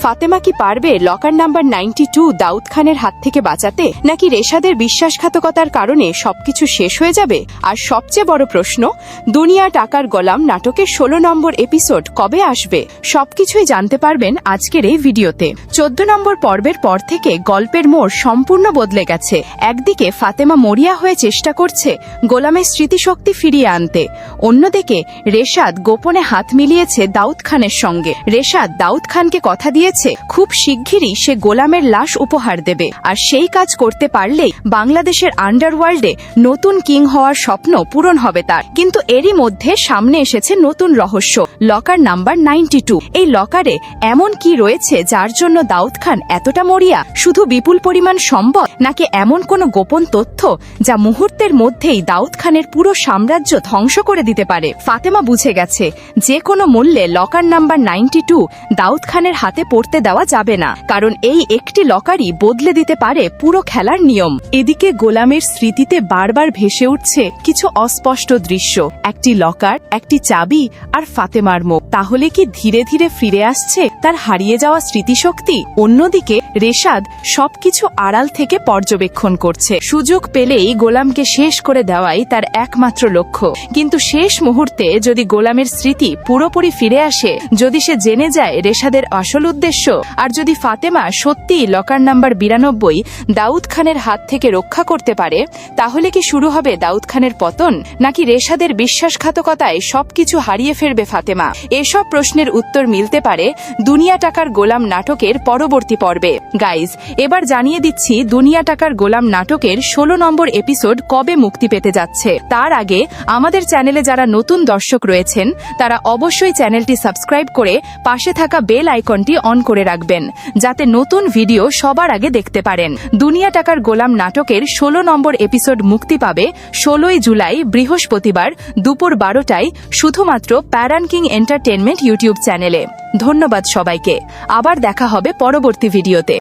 ফাতেমা কি পারবে locker number 92 দাউদ খানের হাত থেকে বাঁচাতে, নাকি রেশাদের বিশ্বাসঘাতকতার কারণে সবকিছু শেষ হয়ে যাবে? আর সবচেয়ে বড় প্রশ্ন, দুনিয়া টাকার গোলাম নাটকের 16 নম্বর এপিসোড কবে আসবে? সবকিছুই জানতে পারবেন আজকের এই ভিডিওতে। 14 নম্বর পর্বের পর থেকে গল্পের মোড় সম্পূর্ণ বদলে গেছে। একদিকে ফাতেমা মরিয়া হয়ে চেষ্টা করছে গোলামের স্মৃতিশক্তি ফিরিয়ে আনতে, অন্যদিকে রেশাদ গোপনে হাত মিলিয়েছে দাউদ খানের সঙ্গে। রেশাদ দাউদ খানকে কথা দিয়েছে খুব শিগগিরই সে গোলামের লাশ উপহার দেবে, আর সেই কাজ করতে পারলেই বাংলাদেশের আন্ডারওয়ার্ল্ডে নতুন কিং হওয়ার স্বপ্ন পূরণ হবে তার। কিন্তু এরই মধ্যে সামনে এসেছে নতুন রহস্য, লকার নাম্বার 92। এই লকারে এমন কি রয়েছে যার জন্য দাউদ খান এতটা মরিয়া? শুধু বিপুল পরিমাণ সম্পদ, নাকি এমন কোনো গোপন তথ্য যা মুহূর্তের মধ্যেই দাউদ খানের পুরো সাম্রাজ্য ধ্বংস করে দিতে পারে? ফাতেমা বুঝে গেছে যে কোনো মূল্যে লকার নাম্বার 92 দাউদ খানের হাতে পড়তে দেওয়া যাবে না, কারণ এই একটি লকারই বদলে দিতে পারে পুরো খেলার নিয়ম। এদিকে গোলামের স্মৃতিতে বারবার ভেসে উঠছে কিছু অস্পষ্ট দৃশ্য, একটি লকার, একটি চাবি আর ফাতেমার মুখ। তাহলে কি ধীরে ধীরে ফিরে আসছে তার হারিয়ে যাওয়া স্মৃতিশক্তি? অন্যদিকে রেশাদ সবকিছু আড়াল থেকে পর্যবেক্ষণ করছে, সুযোগ পেলেই গোলামকে শেষ করে দেওয়াই তার একমাত্র লক্ষ্য। কিন্তু শেষ মুহূর্তে যদি গোলামের স্মৃতি পুরোপুরি ফিরে আসে, যদি সে জেনে যায় রেশাদের আসল উদ্দেশ্য, আর যদি ফাতেমা সত্যিই লকার নাম্বার 92 দাউদ খানের হাত থেকে রক্ষা করতে পারে, তাহলে কি শুরু হবে দাউদ খানের পতন, নাকি রেশাদের বিশ্বাসঘাতকতায় সবকিছু হারিয়ে ফেলবে ফাতেমা? এসব প্রশ্নের উত্তর মিলতে পারে দুনিয়া টাকার গোলাম নাটকের পরবর্তী পর্বে। গাইজ, এবার জানিয়ে দিচ্ছি দুনিয়া টাকার গোলাম নাটকের 16 নম্বর এপিসোড কবে মুক্তি পেতে যাচ্ছে। তার আগে আমাদের চ্যানেলে যারা নতুন দর্শক রয়েছেন তারা অবশ্যই চ্যানেলটি সাবস্ক্রাইব করে পাশে থাকা বেল আইকনটি অন করে রাখবেন, যাতে নতুন ভিডিও সবার আগে দেখতে পারেন। দুনিয়া টাকার গোলাম নাটকের 16 নম্বর এপিসোড মুক্তি পাবে 16 জুলাই বৃহস্পতিবার দুপুর 12টায় শুধুমাত্র প্যারান কিং এন্টারটেনমেন্ট ইউটিউব চ্যানেলে। ধন্যবাদ সবাইকে, আবার দেখা হবে পরবর্তী ভিডিওতে।